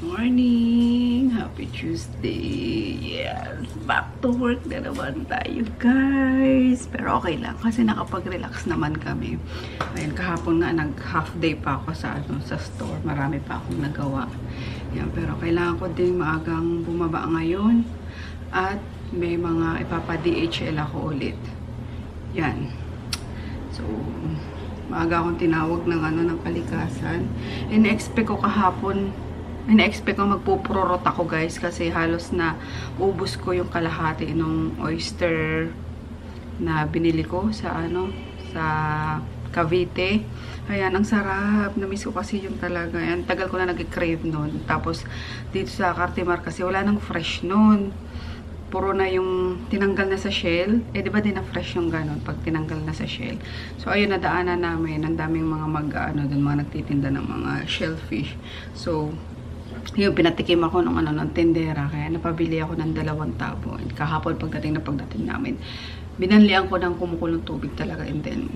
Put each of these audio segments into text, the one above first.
Morning! Happy Tuesday! Yes! Back to work na naman tayo, guys! Pero okay lang, kasi nakapag-relax naman kami. Ayun, kahapon nga, nag-half day pa ako sa store. Marami pa akong nagawa. Yan, pero kailangan ko din maagang bumaba ngayon. At may mga ipapa-DHL ako ulit. Yan. So, maaga akong tinawag ng kalikasan. In-expect ko kahapon, ina-expect ko magpupurot ako, guys, kasi halos na ubos ko yung kalahati ng oyster na binili ko sa sa Cavite. Ayan, ang sarap. Na-miss ko kasi yung talaga. Ayan, tagal ko na nag-crave nun. Tapos dito sa Cartimar kasi wala nang fresh nun. Puro na yung tinanggal na sa shell. Eh, di ba din na fresh yung ganon pag tinanggal na sa shell. So, ayun, nadaanan namin. Ang daming mga dun, mga nagtitinda ng mga shellfish. So, yung pinatikim ako ng tendera, kaya napabili ako ng 2 tabo. And kahapon pagdating namin, binanlian ko ng kumukulong tubig talaga, and then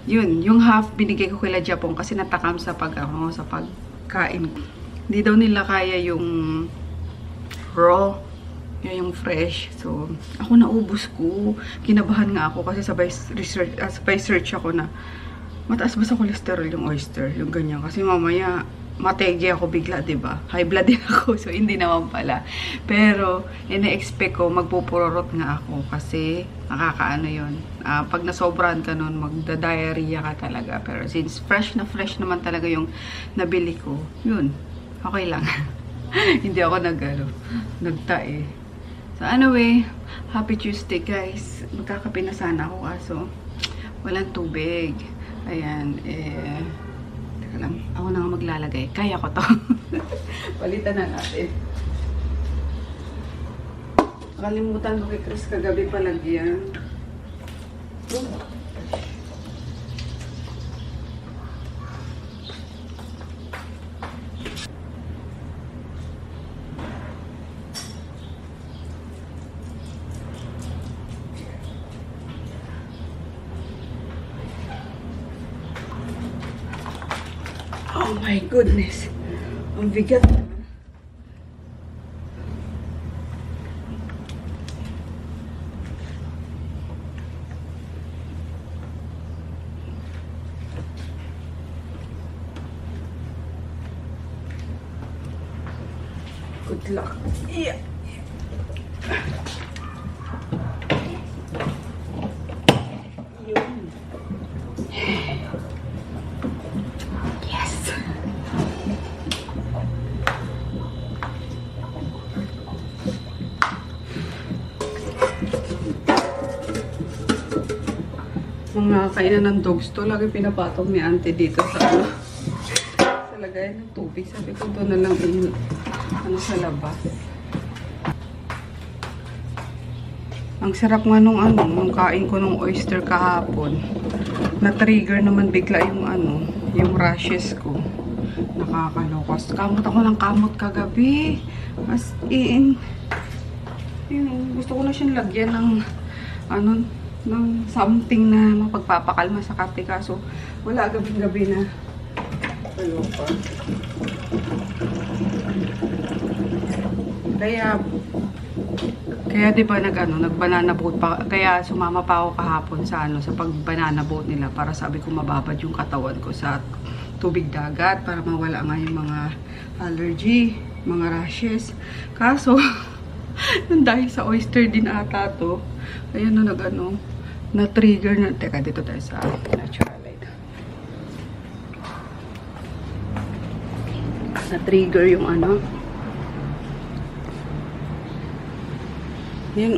yun, yung half binigay ko kila Japon kasi natakam sa pagkain. Hindi daw nila kaya yung raw, yung fresh. So, ako naubos ko. Kinabahan nga ako kasi sabay search ako na mataas ba sa cholesterol yung oyster, yung ganyan. Kasi mamaya mategi ako bigla, diba? High blood din ako, so hindi naman pala. Pero, ina-expect ko, magpupurot nga ako kasi nakakaano yun. Pag nasobrahan ka nun, magda-diarrhea ka talaga. Pero since fresh naman talaga yung nabili ko, yun, okay lang. Hindi ako nagtae. So, anyway, happy Tuesday, guys. Magkakape na sana ako, kaso walang tubig. Ayan, lang. Ako na nga maglalagay. Kaya ko to. Palitan na natin. Nakalimutan ko kay Chris kagabi palagyan. Oh my goodness. Ang bigat naman. Good luck. Yeah. Mga kainan ng dogs to, lagi pinapatong ni auntie dito sa sa lagayan ng tubig. Sabi ko doon na lang sa labas. Ang sarap nga nung kain ko nung oyster kahapon. Na-trigger naman bigla yung rashes ko. Nakakalokos. Kamot ako ng kamot kagabi. As in, gusto ko na siyang lagyan ng ng something na mapagpapakalma sa kape, kaso wala, gabi-gabi na kaloka. Kaya di ba nag-banana boat pa, kaya sumama pa ako kahapon sa sa pag-banana boat nila para sabi ko mababad yung katawan ko sa tubig dagat para mawala nga yung mga allergy, mga rashes. Kaso dahil sa oyster din ata to, ayan na-trigger na. Teka, dito tayo sa natural light. Na-trigger yung yan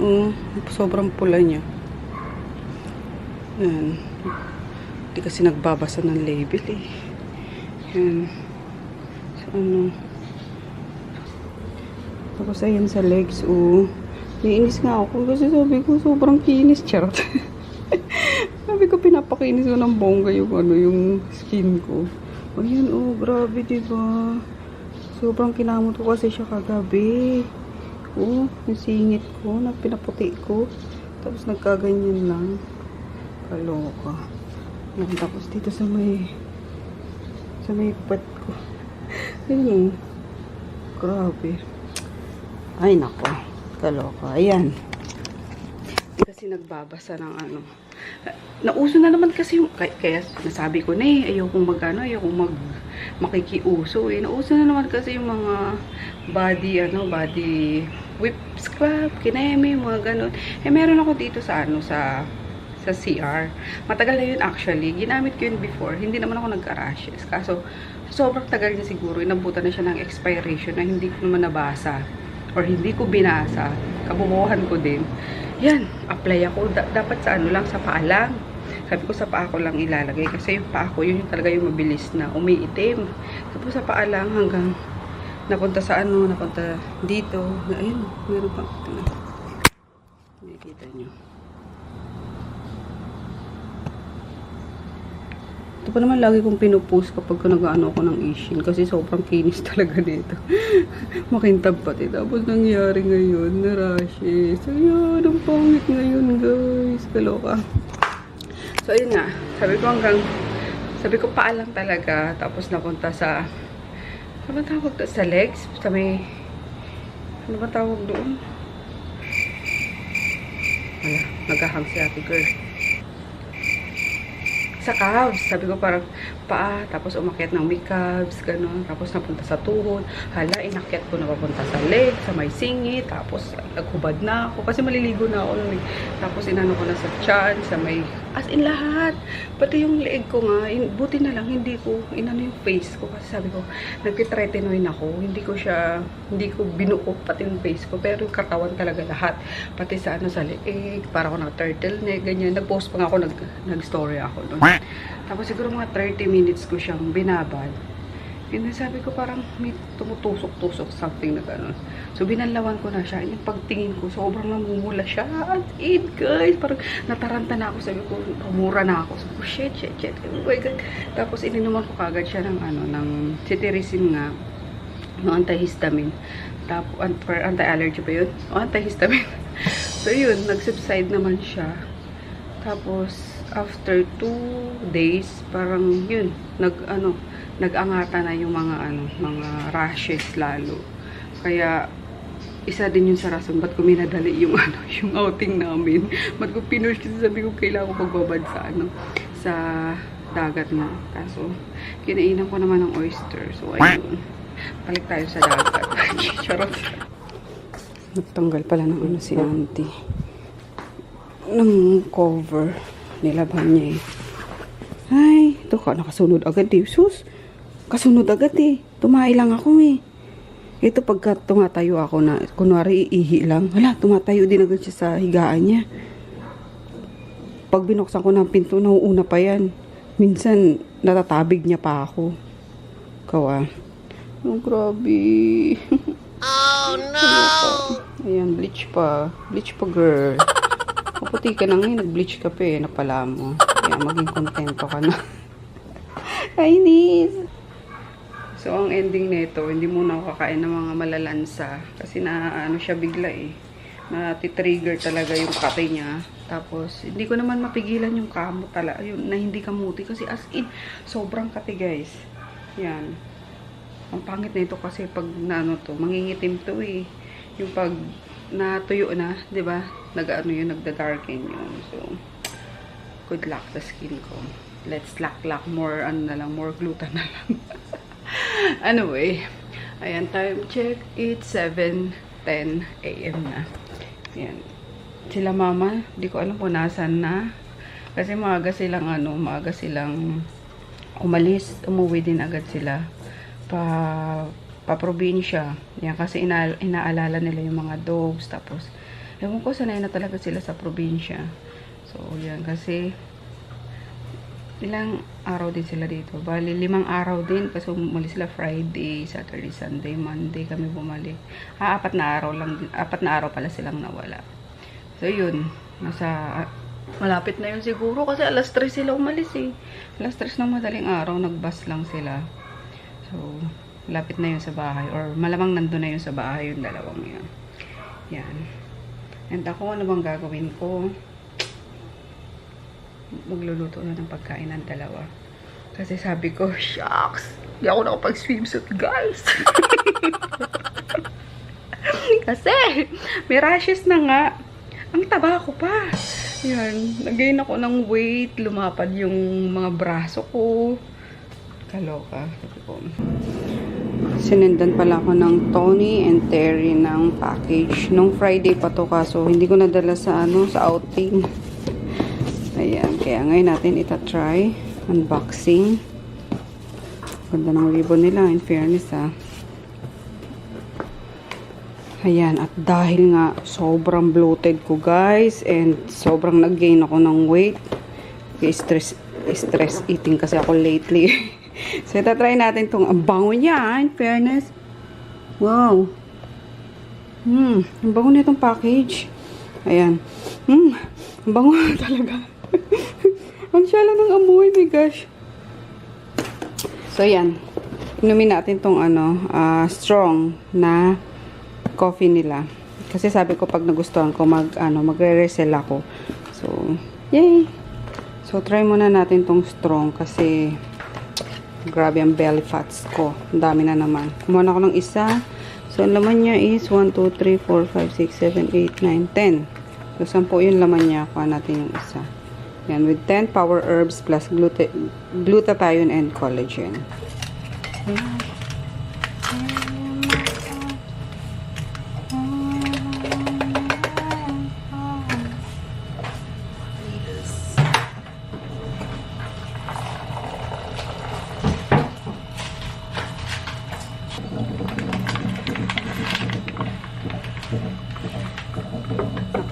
sobrang pula niya. Yan. Hindi kasi nagbabasa ng label eh. Yan. So, tapos ayan sa legs, naiinis nga ako kasi sabi ko sobrang kinis, charot. Sabi ko pinapakinis ko ng bongga yung skin ko. Ayan, grabe, diba? Sobrang kinamot ko kasi siya kagabi. Yung singit ko, na pinaputi ko. Tapos nagkaganyan lang. Kaloka. Tapos dito sa may pet ko. Yun Grabe. Ay, nako. Kaloka. Ayan. Kasi nagbabasa ng ano. Nauso na naman kasi yung, kaya nasabi ko na eh, ayokong makikiuso eh. Nauso na naman kasi yung mga body whip scrub, kineme, mga ganun. Eh, meron ako dito sa sa CR. Matagal na yun actually. Ginamit ko yun before. Hindi naman ako nagka-rashes. Kaso, sobrang tagal niya siguro. Inabutan na siya ng expiration na hindi ko naman nabasa. Or hindi ko binasa. Kabubuhan ko din. Yan. Apply ako. Dapat sa ano lang, sa paa lang. Sabi ko sa paa ko lang ilalagay. Kasi yung paa ko, yun yung talaga yung mabilis na umiitim. Tapos sa paa lang hanggang napunta sa ano, napunta dito. Ayun, meron pa. Nakikita nyo. Ito pa naman lagi kong pinupost kapag nag-ano ako ng Ishin. Kasi sobrang kinis talaga dito. Makintab pati. Tapos nangyari ngayon na rashes. Ayan, ang pangit ngayon guys. Kaloka. So ayun nga. Sabi ko paalang talaga. Tapos napunta sa, ano ba tawag sa legs? Sa may, ano ba tawag doon? Wala, naghahang si ate girl. Sa calves. Sabi ko parang paa, tapos umakyat ng may calves, gano'n. Tapos napunta sa tuhod. Hala, inakyat ko na papunta sa leg, sa may singit. Tapos naghubad na ako. Kasi maliligo na ako nun eh. Tapos inano ko na sa tiyan, sa may, as in lahat. Pati yung leg ko nga, buti na lang, hindi ko, inano yung face ko. Kasi sabi ko, nagtitretinoin ako. Hindi ko binuko pati yung face ko. Pero yung katawan talaga lahat. Pati sa ano, sa leg, para ako turtleneck, ganyan. Nag-post pa nga ako, nag-story ako doon. Tapos siguro mga 30 minutes ko siyang binabad. And then sabi ko parang may tumutusok-tusok something na gano'n. So binanlawan ko na siya. And yung pagtingin ko, sobrang namumula siya. As in guys, parang nataranta na ako. Sabi ko, pumura na ako. Sabi ko, shit. Oh my God. Tapos ininuman ko kagad siya ng ano, ng cetirizine nga. Yung antihistamine. Tapos, anti-allergy ba yun? O, antihistamine. So yun, nag-subside naman siya. Tapos, after 2 days, parang yun, nag-angata na yung mga rashes lalo. Kaya, isa din yun sa rason, ba't ko minadali yung yung outing namin. Ba't ko pinush kasi sabi ko, kailangan ko pagbabad sa dagat na. Kaso, kinainan ko naman ng oyster. So, ayun. Balik tayo sa dagat. Charot. Nagtanggal pala ng si auntie. Ng cover. Nilaban niya eh. Ay, ito ka, nakasunod agad eh. Sus, kasunod agad eh. Tumahi lang ako eh. Ito pagka tumatayo ako na, kunwari iihi lang. Hala, tumatayo din agad siya sa higaan niya. Pag binuksan ko ng pinto, nauuna pa yan. Minsan, natatabig niya pa ako. Kawa. Oh, grabe. Oh, no! Ayan, bleach pa. Bleach pa, girl. Maputi ka na ngayon, nag-bleach ka pa eh, napala mo. Kaya maging kontento ka na. Kainis! So, ang ending nito, hindi muna ako kakain ng mga malalansa. Kasi ano siya bigla eh. Natitrigger talaga yung kate niya. Tapos, hindi ko naman mapigilan yung kamot talaga. Yun, na hindi kamuti. Kasi as in, sobrang kate guys. Yan. Ang pangit na ito kasi pag mangingitim to eh. Yung pag natuyo na, 'di ba? Nagda-darken yun. So, good luck sa skin ko. Let's lack more more glutan na lang. Anyway, ayan, time check. It's 7:10 AM na. Ayan. Sila mama, di ko alam kung nasan na. Kasi maaga silang umalis, umuwi din agad sila pa-probinsya. Yan, kasi inaalala nila yung mga dogs. Tapos, ewan ko, sanay na talaga sila sa probinsya. So, yan, kasi ilang araw din sila dito. Bali, 5 araw din. Kasi umalis sila Friday, Saturday, Sunday, Monday kami bumalik. 4 na araw lang. 4 na araw pala silang nawala. So, yun. Malapit na yun siguro. Kasi alas 3 sila umalis eh. Alas 3 ng madaling araw, nag-bus lang sila. So, lapit na yun sa bahay. Or malamang nandun na yun sa bahay yung dalawang yun. Yan. And ako, ano bang gagawin ko? Magluluto na ng pagkain ng dalawa. Kasi sabi ko, shucks! Hindi ako nakapag-swimsuit, guys. Kasi, may rashes na nga. Ang taba ko pa. Yan. Nag-gain ako ng weight. Lumapad yung mga braso ko. Kaloka. Sinendan pala ako ng Tony and Terry ng package. Nung Friday pa to kaso hindi ko nadala sa sa outing. Ayan. Kaya ngayon natin itatry. Unboxing. Ganda ng ribbon nila. In fairness Ayan, at dahil nga sobrang bloated ko guys and sobrang nag-gain ako ng weight. Stress eating kasi ako lately. So, itatry natin itong ang bango niya, in fairness. Wow. Ang bango na itong package. Ayan. Ang bango na talaga. Ang syala ng amoy, my gosh. So, ayan. Inumin natin itong strong na coffee nila. Kasi sabi ko pag nagustuhan ko magre-resell ako. So, yay! So, try muna natin tong strong kasi grabe ang belly fats ko. Ang dami na naman. Kumuha na ako ng isa. So, ang laman niya is 1, 2, 3, 4, 5, 6, 7, 8, 9, 10. So, 10 yung laman niya. Kuha natin yung isa. Yan, with 10 power herbs plus glutathione and collagen. Ayan.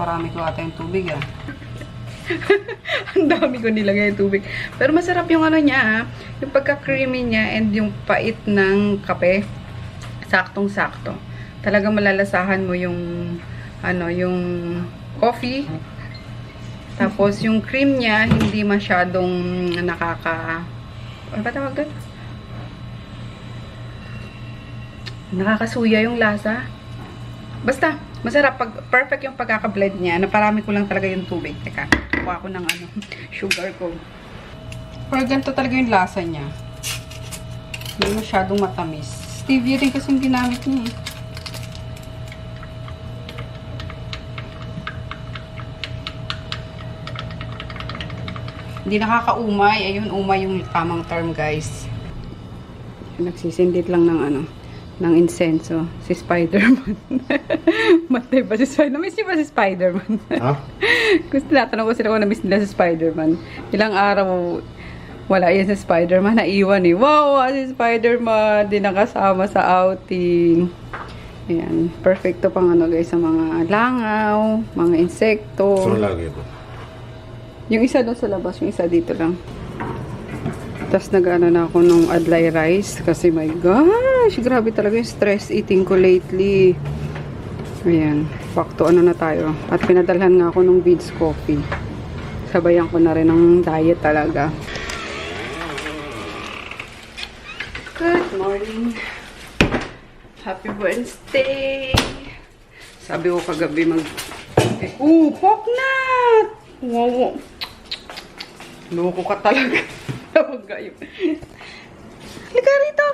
Naparami ko ata yung tubig Ang dami ko nilagay yung tubig. Pero masarap yung niya yung pagka-creamy niya and yung pait ng kape. Saktong-sakto. Talagang malalasahan mo yung yung coffee. Tapos yung cream niya hindi masyadong ano ba tawag doon? Nakakasuya yung lasa. Basta, masarap. Perfect yung pagkaka-blend niya. Naparami ko lang talaga yung tubig. Teka, kuha ko ng sugar ko. Pero ganito talaga yung lasa niya. Hindi masyadong matamis. Stevia rin kasi yung ginamit niya Hindi nakakaumay. Ayun, umay yung tamang term, guys. Nagsisindit lang ng ng insenso. Si Spider-Man. Matay ba si Spider-Man? Namiss niyo ba si Spider-Man? Huh? Gusto natanong ko sila kung namiss nila si Spider-Man. Ilang araw wala yan si Spider-Man. Naiwan Wow! Si Spider-Man. Di nakasama sa outing. Ayan. Perfecto pang guys sa mga langaw, mga insekto. Saan lagay ko? Yung isa doon sa labas. Yung isa dito lang. Tapos nag-ano na ako nung adlay rice kasi my gosh, grabe talaga yung stress eating ko lately. Ayan, back to na tayo. At pinadalhan nga ako nung Beads Coffee. Sabayan ko na rin ang diet talaga. Good morning. Happy Wednesday. Sabi ko kagabi pork nut! Wow. Loko ka talaga. Tawag kayo. Halika rito.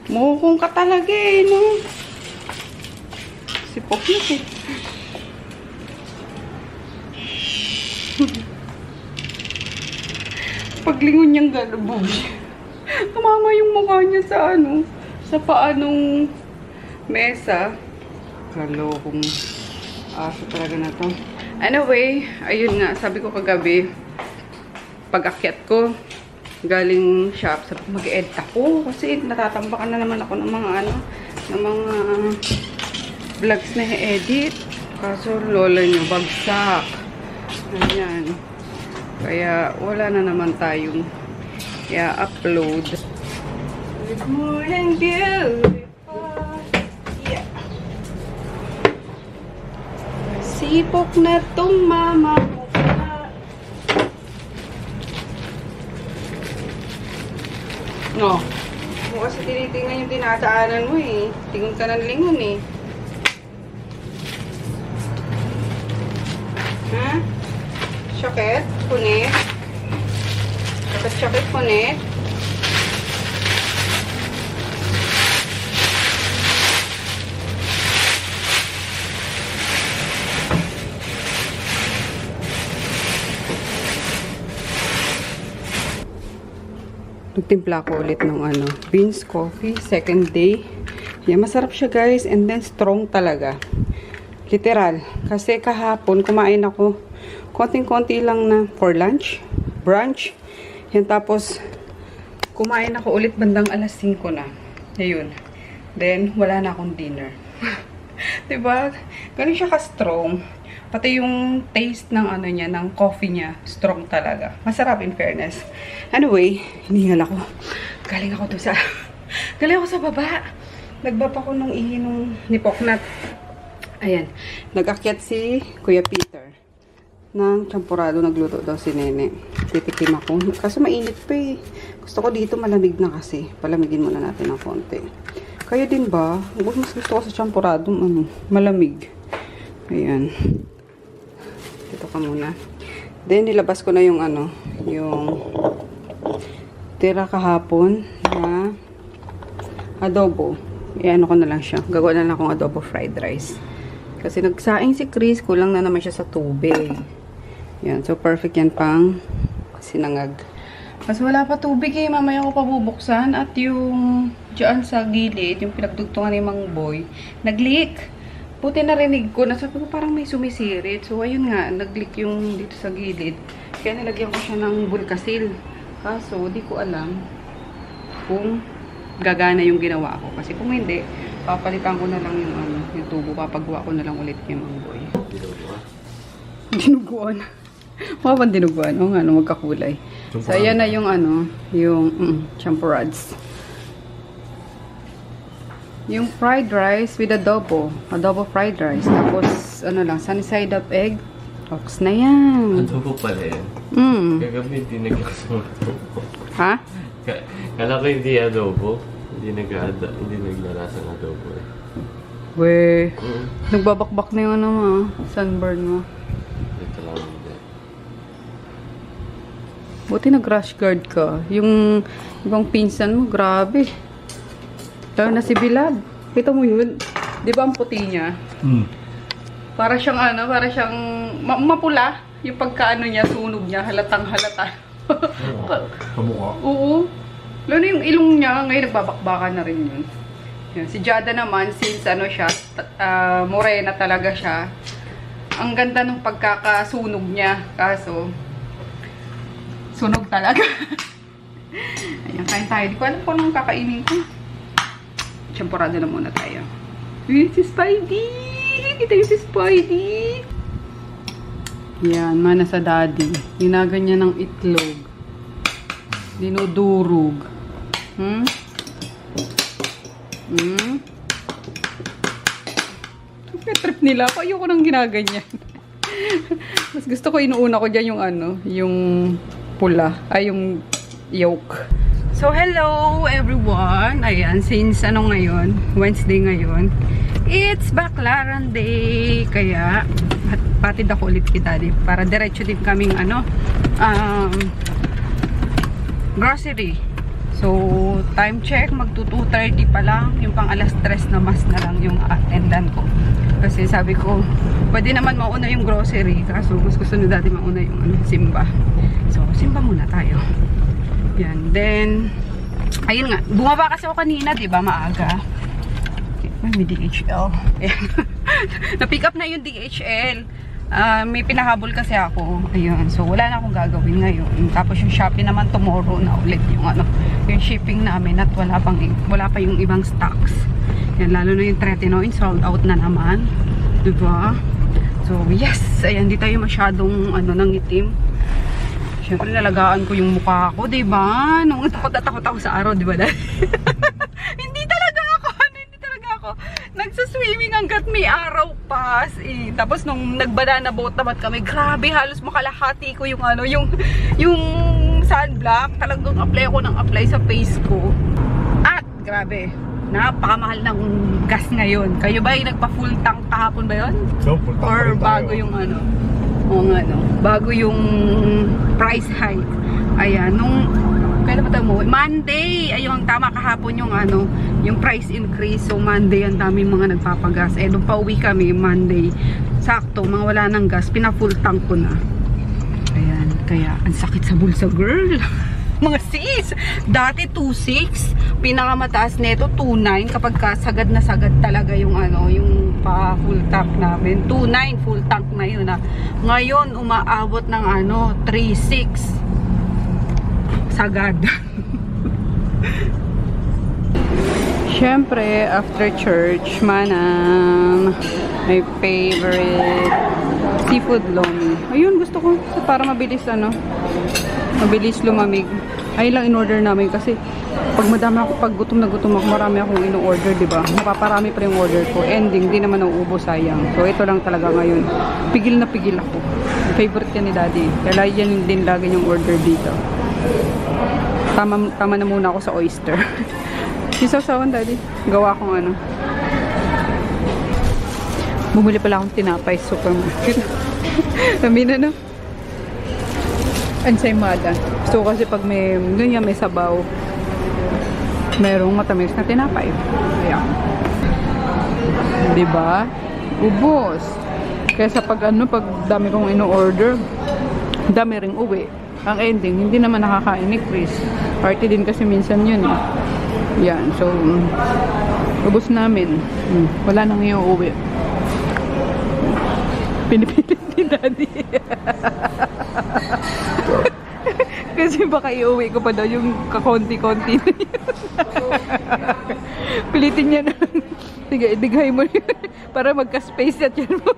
Mukong ka talaga no? Si Poknit Paglingon niyang galubog. Tumama yung mukha niya sa sa paanong mesa. Kalokong aso talaga na to. Anyway, ayun nga, sabi ko kagabi, pag-akyat ko, galing shop, sabi ko mag-edit ako kasi natatambakan na naman ako ng mga ng mga vlogs na i-edit. Kaso lola nyo, bagsak. Ayan. Kaya wala na naman tayong upload. Good morning, beautiful. Yeah. Sipok na tong mama mo. No. Mo kasi tinitingnan yung dinadaanan mo Tingon ka ng lingon Ha? Sakit? Punit? Sakit punit? Nagtimpla ko ulit ng beans coffee, second day. Yan, masarap siya guys, and then strong talaga. Literal. Kasi kahapon, kumain ako, konting-konti lang na for lunch, brunch. Yan, tapos, kumain ako ulit bandang alas 5 na. Ayun. Then, wala na akong dinner. Diba? Ganun siya ka-strong. Pati yung taste ng niya, ng coffee niya, strong talaga. Masarap in fairness. Anyway, hinihingal ako. Galing ako sa baba. Nagbaba ko nung ihi ni Poknat. Ayan. Nag-akyat si Kuya Peter ng champurado. Nagluto daw si Nene. Titikim ako. Kaso mainit pa eh. Gusto ko dito malamig na kasi. Palamigin muna natin ng konti. Kayo din ba? Mas gusto ko sa champurado malamig. Ayan. Dito ka muna. Then, nilabas ko na yung yung tira kahapon na adobo. Iano ko na lang siya. Gagawa na lang akong adobo fried rice. Kasi nagsaing si Chris, kulang na naman siya sa tubig. Yan. So, perfect yan pang sinangag. Kasi wala pa tubig eh. Mamaya ko pa bubuksan. At yung dyan sa gilid, yung pinagdugtungan ni Mang Boy, nag-leak. Buti narinig ko, nasabi ko parang may sumisirit. So, ayun nga, nag-leak yung dito sa gilid. Kaya nilagyan ko siya ng Bulkasil. Kaso, di ko alam kung gagana yung ginawa ko. Kasi kung hindi, papalitan ko na lang yung tubo. Papagawa ko na lang ulit yung Mangboy. Dinuguan. Mga pang dinuguan. O nga, magkakulay. So, ayan na yung yung champurrads. Yung fried rice with adobo. Adobo fried rice. Tapos, sunny side up egg. Ox na yan. Adobo pala yan. Kagabi hindi nagkasama. Ha? Kala ko hindi adobo. Hindi naglarasang adobo eh. We, nagbabakbak na yung sunburn mo. Ito lang hindi. Buti nag-rash guard ka. Yung ibang pinsan mo, grabe. Lalo na si Bilab. Kita mo yun? Di ba ang puti niya? Para siyang mapula. Yung pagkaano niya, sunog niya, halatang halata. Kamukha? Oo. Lalo na yung ilong niya, ngayon nagbabakbakan na rin yun. Yan. Si Jada naman, since siya, morena talaga siya. Ang ganda ng pagkakasunog niya. Kaso, sunog talaga. Ayan, kain tayo. Di ko alam kung anong kakainin ko. Champurado na muna tayo. Yun si Spidey! Kita yung si Spidey! Yan, mana sa daddy. Ginagan niya ng itlog. Dinudurog. Trip nila. Ayoko nang ginaganyan. Mas gusto ko, inuuna ko dyan yung yung pula. Ay, yung yolk. So, hello everyone. Ayan, since ngayon, Wednesday ngayon, it's Baclaran Day. Kaya, patid ako ulit kita din. Para diretso din kaming grocery. So, time check, magto 2:30 pa lang. Yung pang alas 3 na mas na lang yung attendant ko. Kasi sabi ko, pwede naman mauna yung grocery. Kaso, mas gusto na dati mauna yung simba. So, simba muna tayo. Yan. Then, ayun nga. Bumaba kasi ako kanina, diba? Maaga. Okay, may DHL. Na-pick up na yung DHL. May pinahabol kasi ako. Ayun. So, wala na akong gagawin ngayon. Tapos yung Shopee naman tomorrow na ulit yung yung shipping namin at wala pa yung ibang stocks. Yan. Lalo na yung tretinoin. Sold out na naman. Diba? So, yes. Ayan. Di tayo masyadong nangitim. Siyempre, nalagaan ko yung mukha ko, diba? Nung takot ako sa araw, diba? Hindi talaga ako. Nagsaswimming hanggat may araw pa. Tapos, nung nag-banana boat naman kami, grabe, halos makalahati ko yung yung sunblock. Talagang apply sa face ko. At, grabe, napakamahal ng gas ngayon. Kayo ba yung nagpa-full tank kahapon ba yun? So, full tank. Or bago yung bago yung price hike. Ayan, kailan ba tayo Monday, ayun, tama kahapon yung price increase. So, Monday, ang daming mga nagpapagas. Nung pauwi kami, Monday, sakto, mga wala ng gas, pina-full tank ko na. Ayan, kaya, ang sakit sa bulsa, girl. Mga sis! guys! Dati 2.6, pinakamataas nito 2.9 kapag sagad na sagad talaga yung ano, yung pa full tank namin. 2.9 full tank na yun ah. Ngayon umaabot ng ano, 3.6 sagad. Siyempre, after church, manang my favorite seafood lomi. Ayun, gusto ko. Para mabilis, ano, mabilis lumamig. Ayun lang in-order namin kasi pag madami ako, pag gutom na gutom ako, marami akong in-order, diba? Napaparami pa yung order ko. Ending, di naman nauubos, sayang. So, ito lang talaga ngayon. Pigil na pigil ako. Favorite yan ni Daddy. Kaya yan din lagi yung order dito. Tama na muna ako sa oyster. Yung sausawan, Daddy. Gawa akong ano. Bumili pala akong tinapay sa supermarket. Amin na, no? Ensaymada. So, kasi pag may, ganyan, may sabaw, merong matamis na tinapay. Ayan. Diba? Ubos. Kaya sa pag ano, pag dami kong ino-order, dami ring uwi. Ang ending, hindi naman nakakain ni Chris. Party din kasi minsan yun. Yan. So, ubos namin. Wala nang iuwi. Pinipilit ni Daddy. Kasi baka iuwi ko pa daw yung kakonti-konti na yun. Pilitin niya na. Sige, idighay mo yun. Para magka-space at yan mo.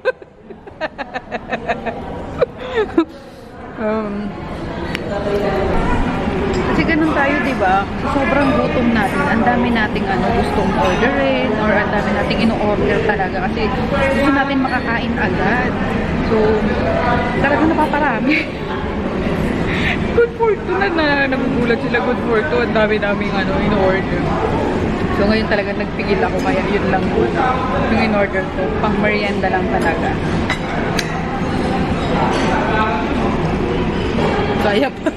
Kasi ganun tayo, diba? Sobrang gutom natin. Ang dami nating ano, gustong orderin or ang dami nating ino-order talaga kasi gusto natin makakain agad. So, talaga napaparami. Good for two na nagugulat sila. Good for two. Ang dami naming ano, in-order. So, ngayon talaga nagpigil ako. Kaya yun lang muna. Yung in-order ko. Pang merienda lang talaga. Kaya pa.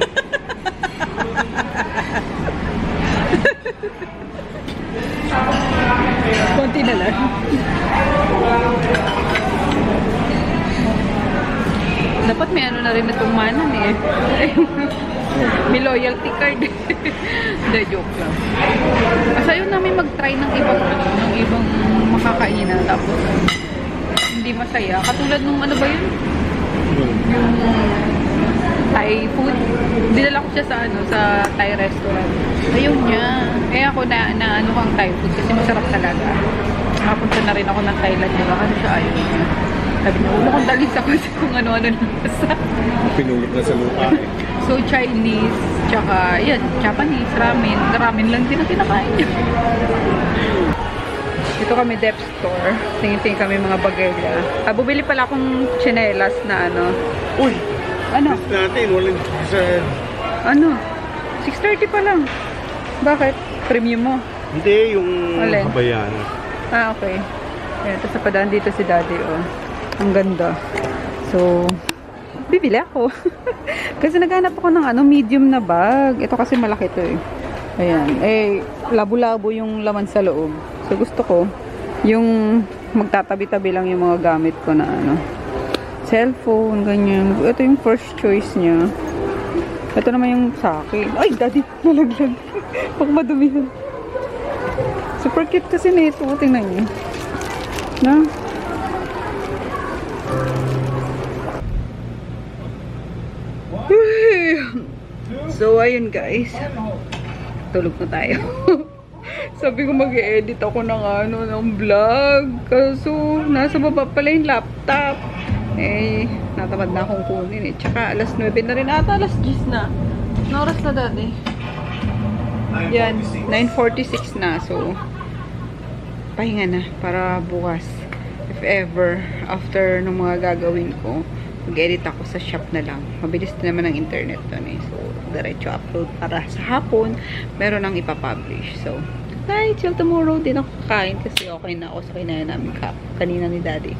Konti na lang. Dapat may ano na rin itong manan eh. May loyalty card. Hindi, joke lang. Kasi ayaw namin mag-try ng ibang ano, ng ibang makakainan. Tapos, hindi masaya. Katulad nung ano ba yun? Yung Thai food. Dinala ko siya sa ano, sa Thai restaurant. Ayaw niya. Eh ako na ano kang Thai food kasi masarap talaga. Nakapunta na rin ako ng Thailand, diba? Kasi siya ayaw niya. Sabi niya, ulo kong dalis ako kasi kung ano-ano lang basta. Pinulot na sa lupa eh. So, Chinese, tsaka, yan, Japanese, ramen. Ramen lang din ang kinakain niya. Dito kami Dep Store. Tingin-tingin kami mga bagaya. Bumili pala akong tsinelas na ano. Uy! Ano? Natin, walang sa... Ano? 6:30 pa lang. Bakit? Premium mo? Hindi, yung Alin? kabayan. Ah, okay. Ayan, tapos napadaan dito si Daddy, oh. Ang ganda. So, bibili ako. Kasi naghanap ako ng ano, medium na bag. Ito kasi malaki to eh. Ayan. Eh, labo-labo yung laman sa loob. So, gusto ko yung magtatabi-tabi lang yung mga gamit ko na ano. Cellphone, ganyan. Ito yung first choice niya. Ito naman yung sa akin. Ay, Daddy, nalaglag. Pag madumihan. Super cute kasi nito. Tingnan niyo. Na? So, ayun guys. Tulog na tayo. Sabi ko mag-e-edit ako ng ano, ng vlog. Kaso, nasa baba pala yung laptop. Eh, natamad na akong kunin eh. Tsaka, alas 9 na rin ata. Alas 10 na. Anong oras na dati? Yan, 9:46 na. So, pahinga na para bukas. If ever, after ng mga gagawin ko, mag-edit ako sa shop na lang. Mabilis din naman ang internet doon eh. So, diretso upload para sa hapon, meron nang ipapublish. So, bye! Till tomorrow din ako kakain kasi okay na ako sa kinain namin kanina ni Daddy.